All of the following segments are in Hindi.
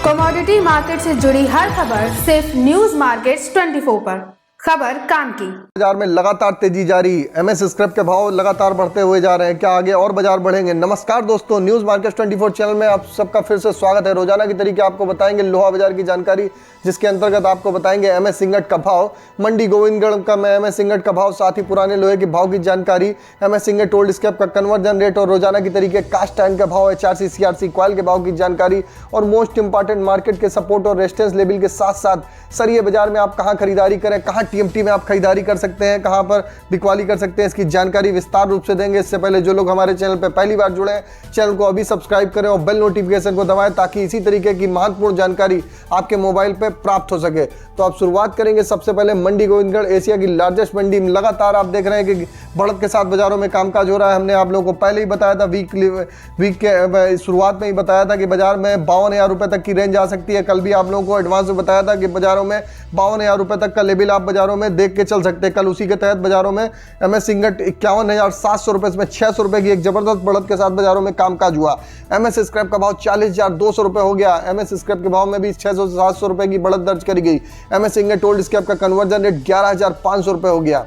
कमोडिटी मार्केट से जुड़ी हर खबर सिर्फ न्यूज मार्केट्स 24 पर। खबर काम की। बाजार में लगातार तेजी जारी, एमएस स्क्रैप के भाव लगातार बढ़ते हुए जा रहे हैं। क्या आगे और बाजार बढ़ेंगे? नमस्कार दोस्तों, न्यूज मार्केट 24 चैनल में आप सबका फिर से स्वागत है। रोजाना की तरीके आपको बताएंगे लोहा बाजार की जानकारी, जिसके अंतर्गत आपको बताएंगे एमएस इंगट का भाव, मंडी गोविंदगढ़ का एमएस इंगट का भाव, साथ ही पुराने लोहे के भाव की जानकारी, एमएस इंगट ओल्ड स्क्रैप का कन्वर्जन रेट और रोजाना की तरीके कास्ट आयरन का भाव, एचआरसी सीआरसी कॉइल के भाव की जानकारी और मोस्ट इंपॉर्टेंट मार्केट के सपोर्ट और रेजिस्टेंस लेवल के साथ साथ सरिये बाजार में आप कहां खरीदारी करें, कहां टीएमटी में आप खरीदारी कर सकते हैं, कहां पर बिकवाली कर सकते हैं, इसकी जानकारी विस्तार रूप से देंगे। इससे पहले जो लोग हमारे चैनल पर पहली बार जुड़े हैं, चैनल को अभी सब्सक्राइब करें और बेल नोटिफिकेशन को दबाएं ताकि इसी तरीके की महत्वपूर्ण जानकारी आपके मोबाइल पर प्राप्त हो सके। तो आप शुरुआत करेंगे सबसे पहले मंडी गोविंदगढ़, एशिया की लार्जेस्ट मंडी में लगातार आप देख रहे हैं कि बढ़त के साथ बाजारों में कामकाज हो रहा है। हमने आप लोगों को पहले ही बताया था, वीक के शुरुआत में ही बताया था कि बाजार में 52,000 रुपए तक की रेंज आ सकती है। कल भी आप लोगों को एडवांस में बताया था कि बाजारों में 52,000 रुपए तक का लेवल आप बाजारों में देख के चल सकते हैं। कल उसी के तहत बाजारों में एमएस इंगट 51,700 रुपए में 600 रुपए की एक जबरदस्त बढ़त के साथ बाजारों में कामकाज हुआ। एमएस स्क्रैप का भाव 40,200 रुपए हो गया। एमएस स्क्रैप के भाव में भी 600 से 700 रुपए की बढ़त दर्ज करी गई। एमएस इंगट ओल्ड स्क्रैप का कन्वर्जन रेट 11,500 रुपए हो गया।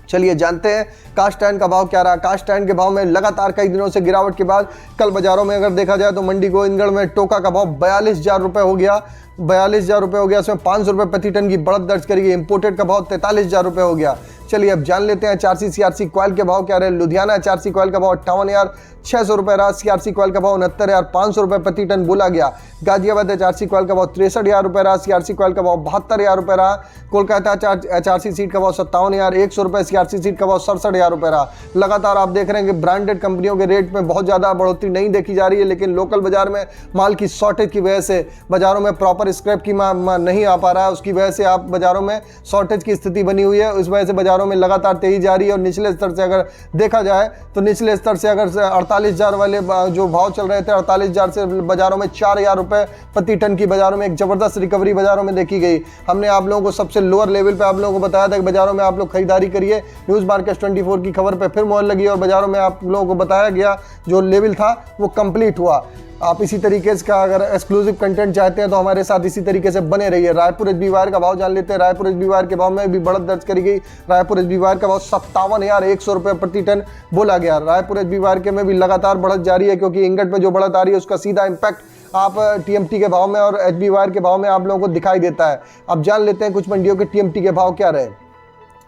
चलिए जानते हैं कास्ट आयरन का भाव क्या रहा। कास्ट आयरन के भाव में लगातार कई दिनों से गिरावट के बाद कल बाजारों में अगर देखा जाए तो मंडी गोविंदगढ़ में टोका का भाव 42,000 रुपए हो गया। 42,000 रुपए हो गया, इसमें 500 रुपए प्रति टन की बढ़त दर्ज करी गई। इंपोर्टेड का भाव 43,000 रुपए हो गया। चलिए अब जान लेते हैं एचआरसी सीआरसी कॉइल के भाव क्या रहे। लुधियाना एचआरसी कॉइल का भाव 58,600 रुपए रहा। सीआरसी कॉइल का भाव 69,500 रुपए प्रति टन बोला गया। गाजियाबाद एचआरसी कॉइल का भाव 63,000 रुपए रहा। सीआरसी कॉइल का भाव 72,000 रुपए रहा। कोलकाता एचआरसी सीट का भाव 57,100 रुपए। सीआरसी सीट का भाव 67,000 रुपए रहा। लगातार आप देख रहे हैं कि ब्रांडेड कंपनियों के रेट में बहुत ज्यादा बढ़ोतरी नहीं देखी जा रही है, लेकिन लोकल बाजार में माल की शॉर्टेज की वजह से बाजारों में प्रॉपर स्क्रैप की नहीं आ पा रहा है। उसकी वजह से आप बाजारों में शॉर्टेज की स्थिति बनी हुई है। उस वजह से बाजारों में लगातार तेजी जारी है। और निचले स्तर से अगर देखा जाए तो निचले स्तर से अगर 48,000 वाले जो भाव चल रहे थे, 48,000 से बाजारों में 4,000 रुपए प्रति टन की बाजारों में एक जबरदस्त रिकवरी बाजारों में देखी गई। हमने आप लोगों को सबसे लोअर लेवल पे आप लोगों को बताया था कि बाजारों में आप लोग खरीदारी करिए। न्यूज मार्केट 24 की खबर पे फिर मोहर लगी और बाजारों में आप लोगों को बताया गया जो लेवल था वो कंप्लीट हुआ। आप इसी तरीके से का अगर एक्सक्लूसिव कंटेंट चाहते हैं तो हमारे साथ इसी तरीके से बने रहिए। रायपुर एचबी वायर का भाव जान लेते हैं। रायपुर एचबी वायर के भाव में भी बढ़त दर्ज करी गई। रायपुर एचबी वायर का भाव 57,100 रुपए प्रति टन बोला गया। रायपुर एचबी वायर के में भी लगातार बढ़त जारी है, क्योंकि इंगट में जो बढ़त आ रही है उसका सीधा इंपैक्ट आप टीएमटी के भाव में और एचबी वायर के भाव में आप लोगों को दिखाई देता है। अब जान लेते हैं कुछ मंडियों के टीएमटी के भाव क्या रहे।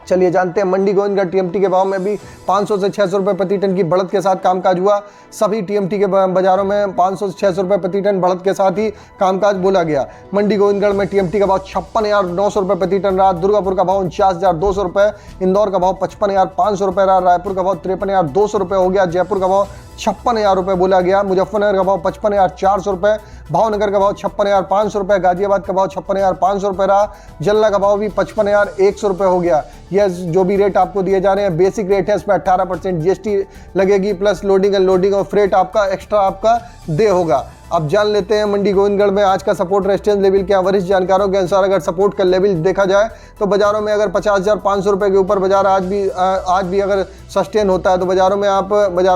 चलिए जानते हैं मंडी गोविंदगढ़ टीएमटी के भाव में भी 500 से 600 रुपए प्रति टन की बढ़त के साथ कामकाज हुआ। सभी टीएमटी के बाजारों में 500 से 600 रुपए प्रति टन बढ़त के साथ ही कामकाज बोला गया। मंडी गोविंदगढ़ में टीएमटी का भाव 56,900 रुपए प्रति टन रहा। दुर्गापुर का भाव 49,200 रुपए। इंदौर का भाव 55,500 रुपए रहा। रायपुर का भाव 53,200 रुपए हो गया। जयपुर का भाव 56,000 रुपए बोला गया। मुजफ्फरनगर का भाव 55,400 रुपए। भावनगर का भाव 56,500 रुपए। गाजियाबाद का भाव 56,500 रुपए रहा। जलना का भाव भी 55,100 रुपए हो गया। यह जो भी रेट आपको दिए जा रहे हैं बेसिक रेट है, इसमें 18% जीएसटी लगेगी, प्लस लोडिंग अनलोडिंग और फ्रेट आपका एक्स्ट्रा आपका दे होगा। अब जान लेते हैं मंडी गोविंदगढ़ में आज का सपोर्ट रेजिस्टेंस लेवल क्या। वरिष्ठ जानकारों के अनुसार अगर सपोर्ट का लेवल देखा जाए तो बाजारों में अगर 50,500 रुपए के ऊपर बाजार आज भी अगर सस्टेन होता है तो बाजारों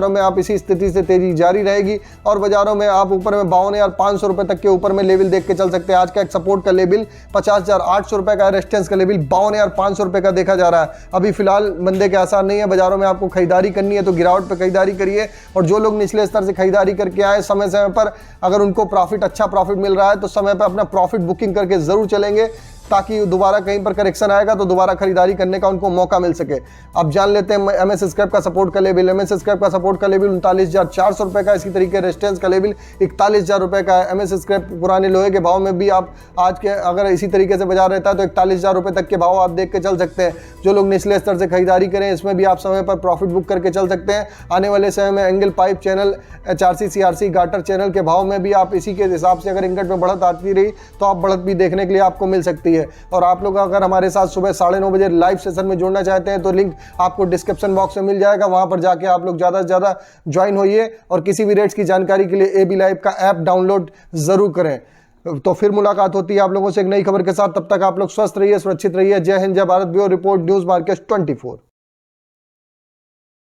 में आप इसी स्थिति से तेजी जारी रहेगी और बाजारों में आप ऊपर में 52,500 रुपए तक के ऊपर में लेवल देख के चल सकते हैं। आज का एक सपोर्ट का लेवल 50,800 रुपए का, रेजिस्टेंस का लेवल 52,500 रुपए का देखा जा रहा है। अभी फिलहाल मंदे के आसार नहीं है। बाजारों में आपको खरीदारी करनी है तो गिरावट पर खरीदारी करिए। और जो लोग निचले स्तर से खरीदारी करके आए, समय समय पर अगर उनको अच्छा प्रॉफिट मिल रहा है तो समय पर अपना प्रॉफिट बुकिंग करके जरूर चलेंगे, ताकि दोबारा कहीं पर करेक्शन आएगा तो दोबारा खरीदारी करने का उनको मौका मिल सके। अब जान लेते हैं एमएस स्क्रैप का सपोर्ट का लेवल। एमएस स्क्रैप का सपोर्ट का लेवल 39,400 रुपए का। इसी तरीके रेजिस्टेंस का लेवल 41,000 रुपए का है। एमएस स्क्रैप पुराने लोहे के भाव में भी आप आज के अगर इसी तरीके से बाजार रहता है तो 41,000 रुपए तक के भाव आप देख के चल सकते हैं। जो लोग निचले स्तर से खरीदारी करें, इसमें भी आप समय पर प्रॉफिट बुक करके चल सकते हैं। आने वाले समय में angle pipe channel, HRC CRC girder channel के भाव में भी आप इसी के हिसाब से अगर इंगट में बढ़त आती रही तो आप बढ़त भी देखने के लिए आपको मिल सकती है। और आप लोग अगर हमारे साथ सुबह 9:30 बजे लाइव सेशन में जुड़ना चाहते हैं तो लिंक आपको डिस्क्रिप्शन बॉक्स में मिल जाएगा। वहां पर जाके आप लोग ज़्यादा से ज़्यादा ज्वाइन होइए और किसी भी रेट्स की जानकारी के लिए AB लाइव का ऐप डाउनलोड जरूर करें। तो फिर मुलाकात होती है आप लोगों से एक नई खबर के साथ। तब तक आप लोग स्वस्थ रहिए, सुरक्षित रहिए। जय हिंद, जय Bharat. Bureau report, news market 24।